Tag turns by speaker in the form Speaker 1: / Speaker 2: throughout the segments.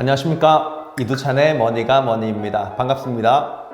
Speaker 1: 안녕하십니까, 이두찬의 머니가 머니입니다. 반갑습니다.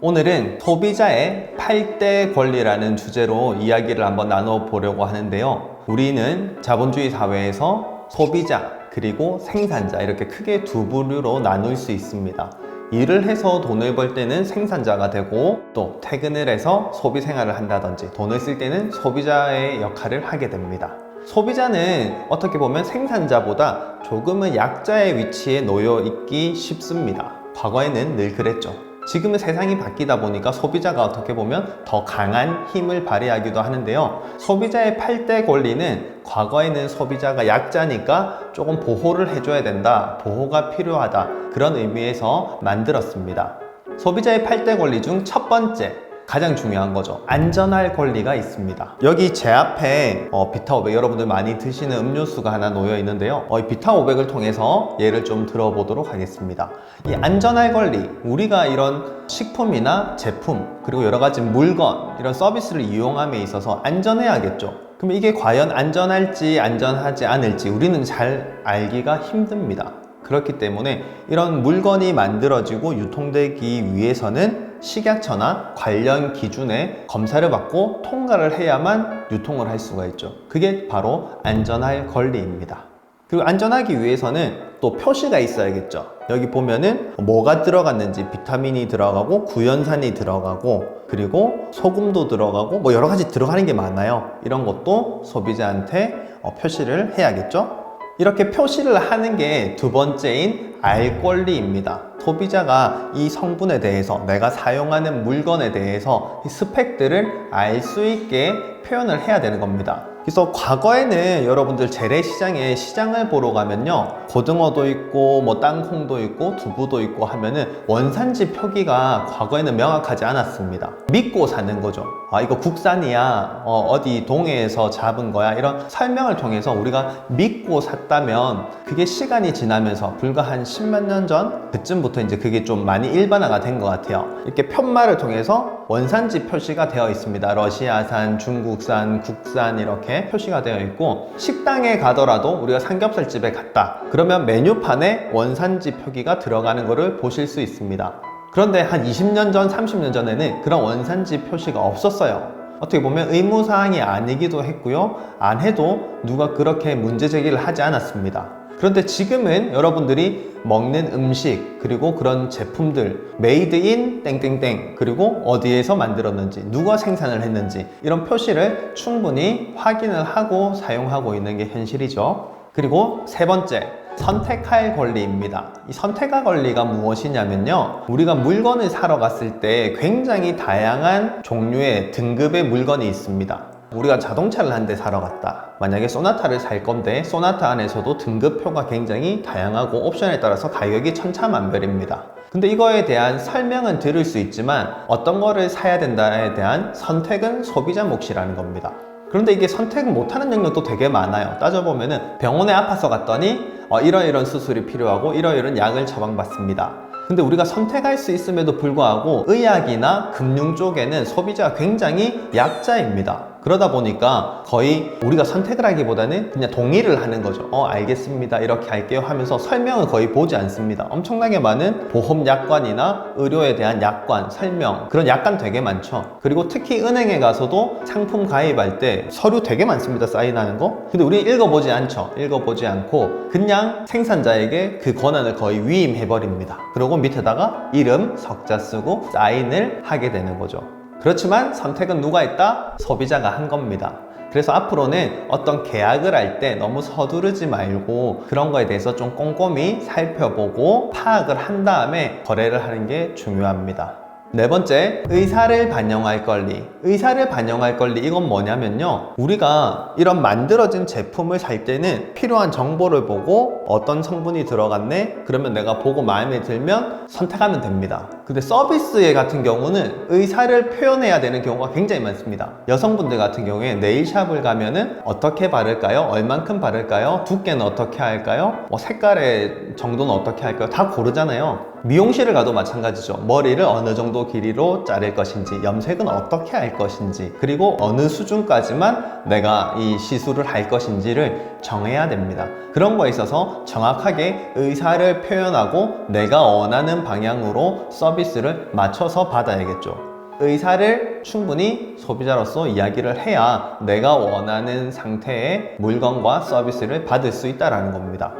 Speaker 1: 오늘은 소비자의 8대 권리라는 주제로 이야기를 한번 나눠보려고 하는데요. 우리는 자본주의 사회에서 소비자 그리고 생산자 이렇게 크게 두 부류로 나눌 수 있습니다. 일을 해서 돈을 벌 때는 생산자가 되고, 또 퇴근을 해서 소비 생활을 한다든지 돈을 쓸 때는 소비자의 역할을 하게 됩니다. 소비자는 어떻게 보면 생산자보다 조금은 약자의 위치에 놓여 있기 쉽습니다. 과거에는 늘 그랬죠. 지금은 세상이 바뀌다 보니까 소비자가 어떻게 보면 더 강한 힘을 발휘하기도 하는데요. 소비자의 8대 권리는 과거에는 소비자가 약자니까 조금 보호를 해줘야 된다, 보호가 필요하다, 그런 의미에서 만들었습니다. 소비자의 8대 권리 중 첫 번째, 가장 중요한 거죠. 안전할 권리가 있습니다. 여기 제 앞에 비타 500 여러분들 많이 드시는 음료수가 하나 놓여 있는데요. 이 비타 500을 통해서 예를 좀 들어보도록 하겠습니다. 이 안전할 권리, 우리가 이런 식품이나 제품 그리고 여러 가지 물건, 이런 서비스를 이용함에 있어서 안전해야겠죠. 그럼 이게 과연 안전할지 안전하지 않을지 우리는 잘 알기가 힘듭니다. 그렇기 때문에 이런 물건이 만들어지고 유통되기 위해서는 식약처나 관련 기준에 검사를 받고 통과를 해야만 유통을 할 수가 있죠. 그게 바로 안전할 권리입니다. 그리고 안전하기 위해서는 또 표시가 있어야겠죠. 여기 보면은 뭐가 들어갔는지, 비타민이 들어가고 구연산이 들어가고 그리고 소금도 들어가고 뭐 여러 가지 들어가는 게 많아요. 이런 것도 소비자한테 표시를 해야겠죠. 이렇게 표시를 하는 게 두 번째인 알 권리입니다. 소비자가 이 성분에 대해서, 내가 사용하는 물건에 대해서 이 스펙들을 알 수 있게 표현을 해야 되는 겁니다. 그래서 과거에는 여러분들 재래시장에 시장을 보러 가면요, 고등어도 있고 뭐 땅콩도 있고 두부도 있고 하면은 원산지 표기가 과거에는 명확하지 않았습니다. 믿고 사는 거죠. 아, 이거 국산이야, 어디 동해에서 잡은 거야, 이런 설명을 통해서 우리가 믿고 샀다면, 그게 시간이 지나면서 불과 한 10만 년 전 그쯤부터 이제 그게 좀 많이 일반화가 된 것 같아요. 이렇게 편말을 통해서 원산지 표시가 되어 있습니다. 러시아산, 중국산, 국산 이렇게 표시가 되어 있고, 식당에 가더라도 우리가 삼겹살집에 갔다 그러면 메뉴판에 원산지 표기가 들어가는 것을 보실 수 있습니다. 그런데 한 20년 전, 30년 전에는 그런 원산지 표시가 없었어요. 어떻게 보면 의무사항이 아니기도 했고요, 안 해도 누가 그렇게 문제 제기를 하지 않았습니다. 그런데 지금은 여러분들이 먹는 음식 그리고 그런 제품들, 메이드 인 땡땡땡, 그리고 어디에서 만들었는지, 누가 생산을 했는지, 이런 표시를 충분히 확인을 하고 사용하고 있는 게 현실이죠. 그리고 세 번째, 선택할 권리입니다. 이 선택할 권리가 무엇이냐면요, 우리가 물건을 사러 갔을 때 굉장히 다양한 종류의 등급의 물건이 있습니다. 우리가 자동차를 한 대 사러 갔다, 만약에 소나타를 살 건데 소나타 안에서도 등급표가 굉장히 다양하고 옵션에 따라서 가격이 천차만별입니다. 근데 이거에 대한 설명은 들을 수 있지만 어떤 거를 사야 된다에 대한 선택은 소비자 몫이라는 겁니다. 그런데 이게 선택을 못하는 영역도 되게 많아요. 따져보면은 병원에 아파서 갔더니 이런 수술이 필요하고 이런 약을 처방받습니다. 근데 우리가 선택할 수 있음에도 불구하고 의학이나 금융 쪽에는 소비자가 굉장히 약자입니다. 그러다 보니까 거의 우리가 선택을 하기보다는 그냥 동의를 하는 거죠. 알겠습니다, 이렇게 할게요 하면서 설명을 거의 보지 않습니다. 엄청나게 많은 보험 약관이나 의료에 대한 약관, 설명, 그런 약관 되게 많죠. 그리고 특히 은행에 가서도 상품 가입할 때 서류 되게 많습니다, 사인하는 거. 근데 우리 읽어보지 않죠. 읽어보지 않고 그냥 생산자에게 그 권한을 거의 위임해버립니다. 그리고 밑에다가 이름, 석자 쓰고 사인을 하게 되는 거죠. 그렇지만 선택은 누가 했다? 소비자가 한 겁니다. 그래서 앞으로는 어떤 계약을 할 때 너무 서두르지 말고 그런 거에 대해서 좀 꼼꼼히 살펴보고 파악을 한 다음에 거래를 하는 게 중요합니다. 네 번째, 의사를 반영할 권리. 의사를 반영할 권리, 이건 뭐냐면요, 우리가 이런 만들어진 제품을 살 때는 필요한 정보를 보고 어떤 성분이 들어갔네? 그러면 내가 보고 마음에 들면 선택하면 됩니다. 근데 서비스 같은 경우는 의사를 표현해야 되는 경우가 굉장히 많습니다. 여성분들 같은 경우에 네일샵을 가면은 어떻게 바를까요? 얼만큼 바를까요? 두께는 어떻게 할까요? 색깔의 정도는 어떻게 할까요? 다 고르잖아요. 미용실을 가도 마찬가지죠. 머리를 어느 정도 길이로 자를 것인지, 염색은 어떻게 할 것인지, 그리고 어느 수준까지만 내가 이 시술을 할 것인지를 정해야 됩니다. 그런 거에 있어서 정확하게 의사를 표현하고 내가 원하는 방향으로 서비스를 맞춰서 받아야겠죠. 의사를 충분히 소비자로서 이야기를 해야 내가 원하는 상태의 물건과 서비스를 받을 수 있다는 겁니다.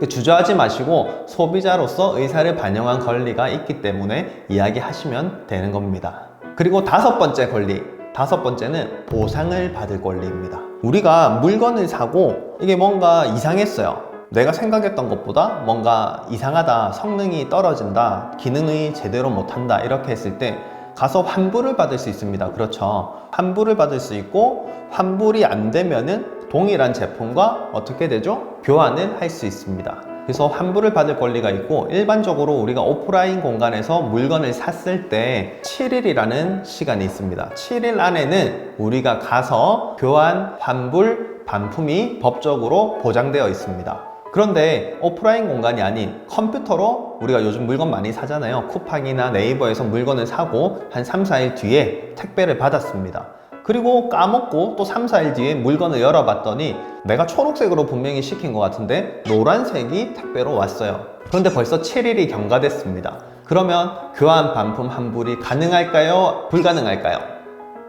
Speaker 1: 주저하지 마시고 소비자로서 의사를 반영한 권리가 있기 때문에 이야기하시면 되는 겁니다. 그리고 다섯 번째 권리, 다섯 번째는 보상을 받을 권리입니다. 우리가 물건을 사고 이게 뭔가 이상했어요. 내가 생각했던 것보다 뭔가 이상하다, 성능이 떨어진다, 기능이 제대로 못한다 이렇게 했을 때 가서 환불을 받을 수 있습니다. 그렇죠. 환불을 받을 수 있고 환불이 안 되면은 동일한 제품과 어떻게 되죠? 교환을 할 수 있습니다. 그래서 환불을 받을 권리가 있고 일반적으로 우리가 오프라인 공간에서 물건을 샀을 때 7일이라는 시간이 있습니다. 7일 안에는 우리가 가서 교환, 환불, 반품이 법적으로 보장되어 있습니다. 그런데 오프라인 공간이 아닌 컴퓨터로 우리가 요즘 물건 많이 사잖아요. 쿠팡이나 네이버에서 물건을 사고 한 3, 4일 뒤에 택배를 받았습니다. 그리고 까먹고 또 3, 4일 뒤에 물건을 열어봤더니 내가 초록색으로 분명히 시킨 것 같은데 노란색이 택배로 왔어요. 그런데 벌써 7일이 경과됐습니다. 그러면 교환, 반품, 환불이 가능할까요? 불가능할까요?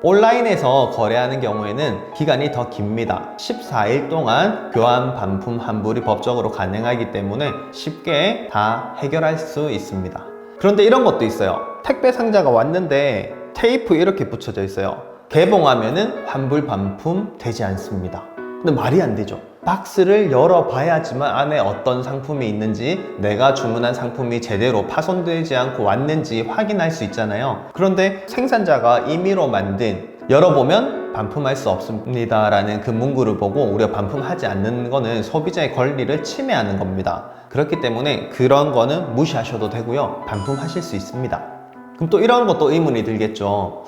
Speaker 1: 온라인에서 거래하는 경우에는 기간이 더 깁니다. 14일 동안 교환, 반품, 환불이 법적으로 가능하기 때문에 쉽게 다 해결할 수 있습니다. 그런데 이런 것도 있어요. 택배 상자가 왔는데 테이프 이렇게 붙여져 있어요. 개봉하면은 환불, 반품 되지 않습니다. 근데 말이 안 되죠. 박스를 열어봐야지만 안에 어떤 상품이 있는지 내가 주문한 상품이 제대로 파손되지 않고 왔는지 확인할 수 있잖아요. 그런데 생산자가 임의로 만든 열어보면 반품할 수 없습니다 라는 그 문구를 보고 우리가 반품하지 않는 거는 소비자의 권리를 침해하는 겁니다. 그렇기 때문에 그런 거는 무시하셔도 되고요. 반품하실 수 있습니다. 그럼 또 이런 것도 의문이 들겠죠.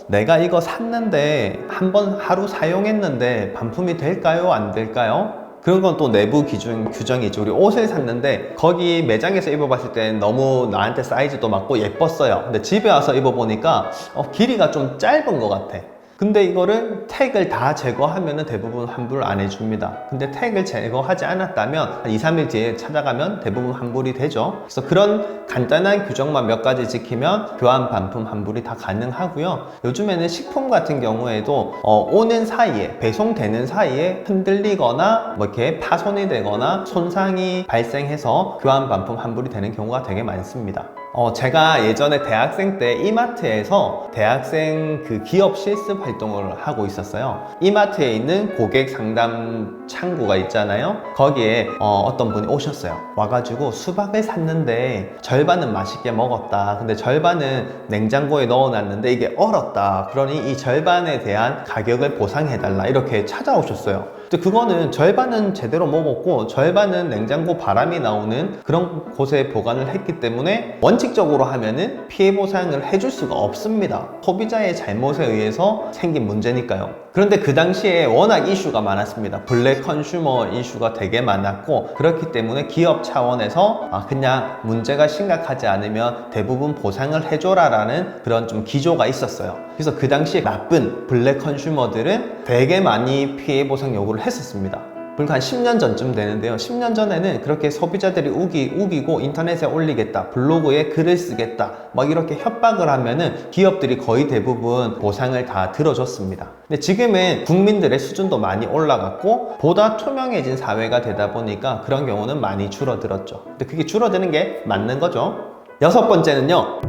Speaker 1: 내가 이거 샀는데 한번 하루 사용했는데 반품이 될까요? 안 될까요? 그런 건 또 내부 규정이 있죠. 우리 옷을 샀는데 거기 매장에서 입어봤을 때 너무 나한테 사이즈도 맞고 예뻤어요. 근데 집에 와서 입어보니까 길이가 좀 짧은 것 같아. 근데 이거를 택을 다 제거하면 대부분 환불 안 해줍니다. 근데 택을 제거하지 않았다면 한 2, 3일 뒤에 찾아가면 대부분 환불이 되죠. 그래서 그런 간단한 규정만 몇 가지 지키면 교환, 반품, 환불이 다 가능하고요. 요즘에는 식품 같은 경우에도 오는 사이에, 배송되는 사이에 흔들리거나 뭐 이렇게 파손이 되거나 손상이 발생해서 교환, 반품, 환불이 되는 경우가 되게 많습니다. 제가 예전에 대학생 때 이마트에서 대학생 그 기업 실습 활동을 하고 있었어요. 이마트에 있는 고객 상담 창구가 있잖아요. 거기에 어떤 분이 오셨어요. 와가지고 수박을 샀는데 절반은 맛있게 먹었다. 근데 절반은 냉장고에 넣어놨는데 이게 얼었다. 그러니 이 절반에 대한 가격을 보상해달라. 이렇게 찾아오셨어요. 근데 그거는 절반은 제대로 먹었고 절반은 냉장고 바람이 나오는 그런 곳에 보관을 했기 때문에 원칙적으로 하면은 피해 보상을 해줄 수가 없습니다. 소비자의 잘못에 의해서 생긴 문제니까요. 그런데 그 당시에 워낙 이슈가 많았습니다. 블랙 컨슈머 이슈가 되게 많았고 그렇기 때문에 기업 차원에서 그냥 문제가 심각하지 않으면 대부분 보상을 해줘라 라는 그런 좀 기조가 있었어요. 그래서 그 당시에 나쁜 블랙 컨슈머들은 되게 많이 피해 보상 요구를 했었습니다. 불과 한 10년 전쯤 되는데요. 10년 전에는 그렇게 소비자들이 우기고 인터넷에 올리겠다, 블로그에 글을 쓰겠다 막 이렇게 협박을 하면은 기업들이 거의 대부분 보상을 다 들어줬습니다. 근데 지금은 국민들의 수준도 많이 올라갔고 보다 투명해진 사회가 되다 보니까 그런 경우는 많이 줄어들었죠. 근데 그게 줄어드는 게 맞는 거죠. 여섯 번째는요,